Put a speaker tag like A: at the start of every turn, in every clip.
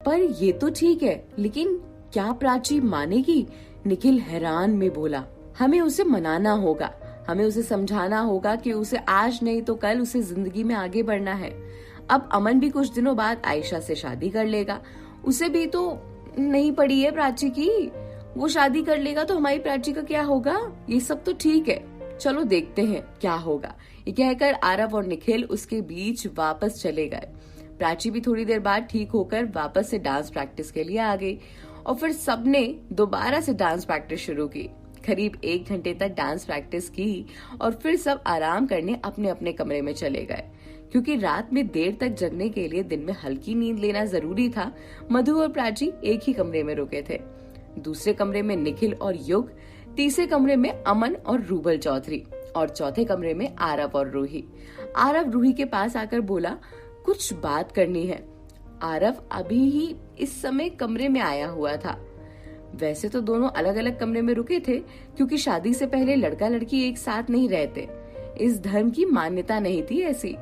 A: पर ये तो ठीक है, लेकिन क्या प्राची मानेगी? निखिल हैरान में बोला। हमें उसे मनाना होगा, हमें उसे समझाना होगा कि उसे आज नहीं तो कल उसे जिंदगी में आगे बढ़ना है। अब अमन भी कुछ दिनों बाद आयशा से शादी कर लेगा, उसे भी तो नहीं पड़ी है प्राची की। वो शादी कर लेगा तो हमारी प्राची का क्या होगा? ये सब तो ठीक है, चलो देखते हैं क्या होगा। ये कहकर आरव और निखिल उसके बीच वापस चले गए। प्राची भी थोड़ी देर बाद ठीक होकर वापस से डांस प्रैक्टिस के लिए आ गई और फिर सबने दोबारा से डांस प्रैक्टिस शुरू की। करीब 1 घंटे तक डांस प्रैक्टिस की और फिर सब आराम करने अपने अपने कमरे में चले गए। क्योंकि रात में देर तक जगने के लिए दिन में हल्की नींद लेना जरूरी था, मधु और प्राची एक ही कमरे में रुके थे। दूसरे कमरे में निखिल और युग, तीसरे कमरे में अमन और रूबल चौधरी और चौथे कमरे में आरव और रूही। आरव रूही के पास आकर बोला, कुछ बात करनी है। आरव अभी ही इस समय कमरे में आया हुआ था। वैसे तो दोनों अलग अलग कमरे में रुके थे, क्योंकि शादी से पहले लड़का लड़की एक साथ नहीं रहते, इस धर्म की मान्यता नहीं थी ऐसी।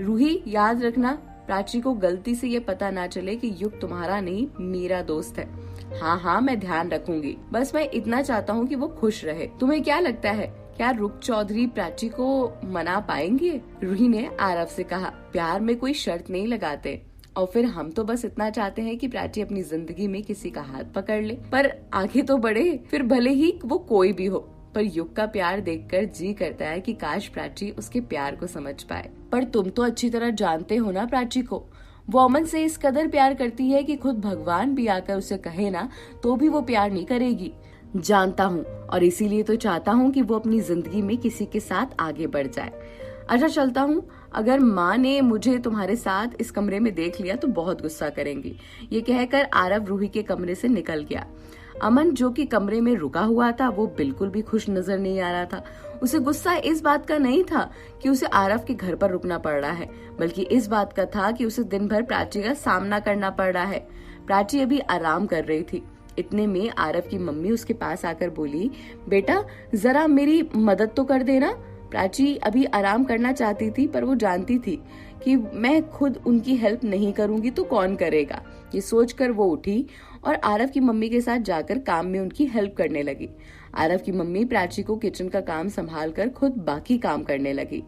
A: रूही, याद रखना, प्राची को गलती से ये पता ना चले कि युग तुम्हारा नहीं मेरा दोस्त है। हाँ हाँ, मैं ध्यान रखूंगी। बस मैं इतना चाहता हूँ कि वो खुश रहे। तुम्हें क्या लगता है, क्या रुक चौधरी प्राची को मना पाएंगे? रूही ने आरव से कहा, प्यार में कोई शर्त नहीं लगाते, और फिर हम तो बस इतना चाहते हैं कि प्राची अपनी जिंदगी में किसी का हाथ पकड़ ले, पर आगे तो बढ़े, फिर भले ही वो कोई भी हो। पर युग का प्यार देखकर जी करता है कि काश प्राची उसके प्यार को समझ पाए। पर तुम तो अच्छी तरह जानते हो ना प्राची को, वो अमन से इस कदर प्यार करती है कि खुद भगवान भी आकर उसे कहे ना तो भी वो प्यार नहीं करेगी। जानता हूँ, और इसीलिए तो चाहता हूँ कि वो अपनी जिंदगी में किसी के साथ आगे बढ़ जाए। अच्छा चलता हूँ, अगर माँ ने मुझे तुम्हारे साथ इस कमरे में देख लिया तो बहुत गुस्सा करेंगी। ये कहकर आरव रूही के कमरे से निकल गया। अमन, जो कि कमरे में रुका हुआ था, वो बिल्कुल भी खुश नजर नहीं आ रहा था। उसे गुस्सा इस बात का नहीं था कि उसे आरव के घर पर रुकना पड़ रहा है, बल्कि इस बात का था कि उसे दिन भर प्राची का सामना करना पड़ रहा है। प्राची अभी आराम कर रही थी। इतने में आरव की मम्मी उसके पास आकर बोली, बेटा जरा मेरी मदद तो कर देना। प्राची अभी आराम करना चाहती थी, पर वो जानती थी कि मैं खुद उनकी हेल्प नहीं करूंगी तो कौन करेगा। ये सोचकर वो उठी और आरव की मम्मी के साथ जाकर काम में उनकी हेल्प करने लगी। आरव की मम्मी प्राची को किचन का काम संभाल कर खुद बाकी काम करने लगी।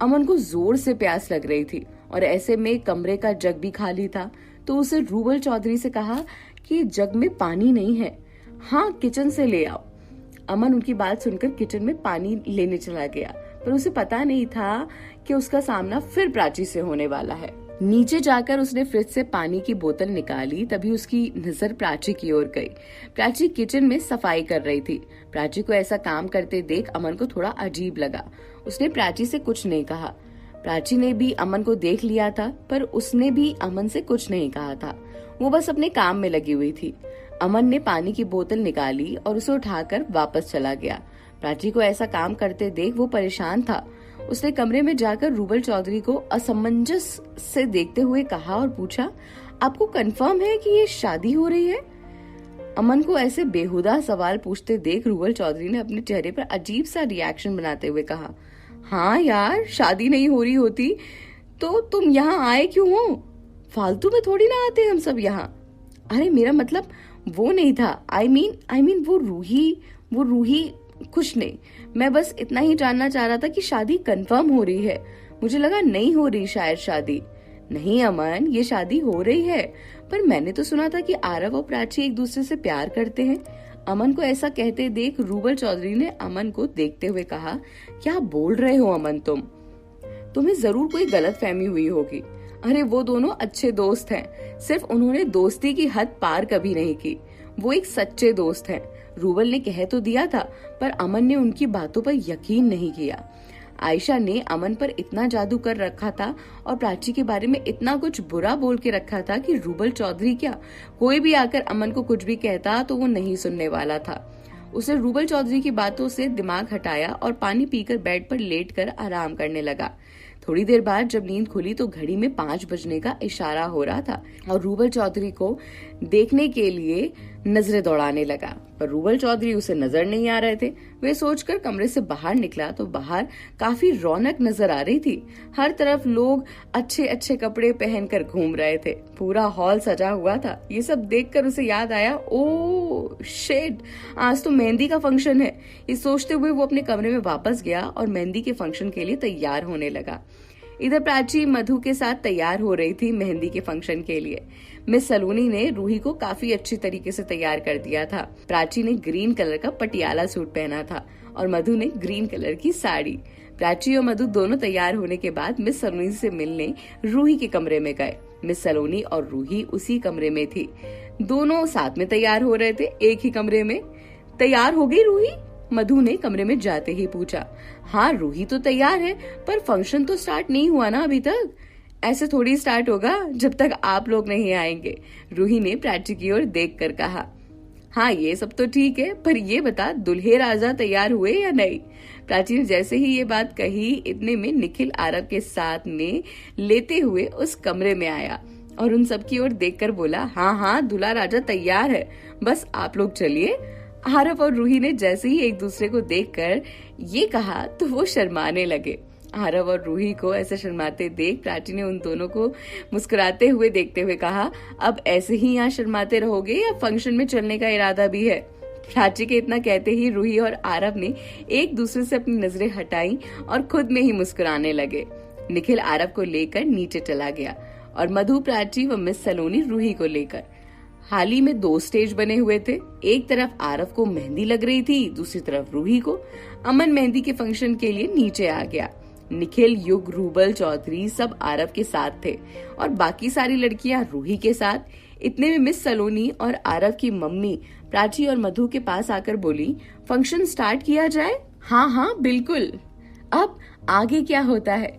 A: अमन को जोर से प्यास लग रही थी और ऐसे में कमरे का जग भी खाली था, तो उसे रूबल चौधरी से कहा कि जग में पानी नहीं है, हाँ किचन से ले आओ। अमन उनकी बात सुनकर किचन में पानी लेने चला गया, पर उसे पता नहीं था कि उसका सामना फिर प्राची से होने वाला है। नीचे जाकर उसने फ्रिज से पानी की बोतल निकाली, तभी उसकी नजर प्राची की ओर गई। प्राची किचन में सफाई कर रही थी। प्राची को ऐसा काम करते देख अमन को थोड़ा अजीब लगा। उसने प्राची से कुछ नहीं कहा। प्राची ने भी अमन को देख लिया था, पर उसने भी अमन से कुछ नहीं कहा था। वो बस अपने काम में लगी हुई थी। अमन ने पानी की बोतल निकाली और उसे उठाकर वापस चला गया। प्राची को ऐसा काम करते देख वो परेशान था। उसने कमरे में जाकर रूबल चौधरी को असमंजस से देखते हुए कहा और पूछा, आपको कंफर्म है कि ये शादी हो रही है? अमन को ऐसे बेहुदा सवाल पूछते देख रूबल चौधरी ने अपने चेहरे पर अजीब सा रिएक्शन बनाते हुए कहा, हाँ यार, शादी नहीं हो रही होती तो तुम यहाँ आए क्यों हो? फालतू में थोड़ी ना आते हम सब यहाँ। अरे मेरा मतलब वो नहीं था, आई मीन वो रूही कुछ नहीं, मैं बस इतना ही जानना चाह रहा था कि शादी कंफर्म हो रही है। मुझे लगा नहीं हो रही शायद शादी। नहीं अमन, ये शादी हो रही है, पर मैंने तो सुना था कि आरव और प्राची एक दूसरे से प्यार करते हैं। अमन को ऐसा कहते देख रूबल चौधरी ने अमन को देखते हुए कहा, क्या बोल रहे हो अमन तुम्हें जरूर कोई गलतफहमी हुई होगी। अरे वो दोनों अच्छे दोस्त हैं, सिर्फ उन्होंने दोस्ती की हद पार कभी नहीं की। वो एक सच्चे दोस्त हैं। रूबल ने कह तो दिया था, पर अमन ने उनकी बातों पर यकीन नहीं किया। आयशा ने अमन पर इतना जादू कर रखा था और प्राची के बारे में इतना कुछ बुरा बोल के रखा था कि रूबल चौधरी क्या, कोई भी आकर अमन को कुछ भी कहता तो वो नहीं सुनने वाला था। उसने रूबल चौधरी की बातों से दिमाग हटाया और पानी पीकर बेड पर लेटकर आराम करने लगा। थोड़ी देर बाद जब नींद खुली तो घड़ी में 5 बजने का इशारा हो रहा था और रूबल चौधरी को देखने के लिए नजरें दौड़ाने लगा। पर रूबल चौधरी उसे नजर नहीं आ रहे थे। वे सोचकर कमरे से बाहर निकला तो बाहर काफी रौनक नजर आ रही थी। हर तरफ लोग अच्छे अच्छे कपड़े पहनकर घूम रहे थे। पूरा हॉल सजा हुआ था। ये सब देखकर उसे याद आया, ओ शिट, आज तो मेहंदी का फंक्शन है। ये सोचते हुए वो अपने कमरे में वापस गया और मेहंदी के फंक्शन के लिए तैयार होने लगा। इधर प्राची मधु के साथ तैयार हो रही थी मेहंदी के फंक्शन के लिए। मिस सलोनी ने रूही को काफी अच्छी तरीके से तैयार कर दिया था। प्राची ने ग्रीन कलर का पटियाला सूट पहना था और मधु ने ग्रीन कलर की साड़ी। प्राची और मधु दोनों तैयार होने के बाद मिस सलोनी से मिलने रूही के कमरे में गए। मिस सलोनी और रूही उसी कमरे में थी। दोनों साथ में तैयार हो रहे थे, एक ही कमरे में। तैयार हो गई रूही? मधु ने कमरे में जाते ही पूछा। हाँ, रूही तो तैयार है, पर फंक्शन तो स्टार्ट नहीं हुआ ना अभी तक। ऐसे थोड़ी स्टार्ट होगा जब तक आप लोग नहीं आएंगे, रूही ने प्राची की ओर देखकर कहा। हाँ, ये सब तो ठीक है, पर ये बता दुल्हे राजा तैयार हुए या नहीं? प्राची ने जैसे ही ये बात कही, इतने में निखिल आरव के साथ में लेते हुए उस कमरे में आया और उन सब की ओर देखकर बोला, हाँ हाँ, दूल्हा राजा तैयार है, बस आप लोग चलिए। आरव और रूही ने जैसे ही एक दूसरे को देखकर ये कहा तो वो शर्माने लगे। आरव और रूही को ऐसे शर्माते देख प्राची ने उन दोनों को मुस्कुराते हुए देखते हुए कहा, अब ऐसे ही यहाँ शर्माते रहोगे या फंक्शन में चलने का इरादा भी है? प्राची के इतना कहते ही रूही और आरव ने एक दूसरे से अपनी नजरें हटाई और खुद में ही मुस्कुराने लगे। निखिल आरव को लेकर नीचे चला गया और मधु, प्राची व मिस सलोनी रूही को लेकर। हाल ही में 2 स्टेज बने हुए थे। एक तरफ आरव को मेहंदी लग रही थी, दूसरी तरफ रूही को। अमन मेहंदी के फंक्शन के लिए नीचे आ गया। निखिल, युग, रूबल चौधरी सब आरव के साथ थे और बाकी सारी लड़कियां रूही के साथ। इतने में मिस सलोनी और आरव की मम्मी प्राची और मधु के पास आकर बोली, फंक्शन स्टार्ट किया जाए? हाँ हाँ बिल्कुल। अब आगे क्या होता है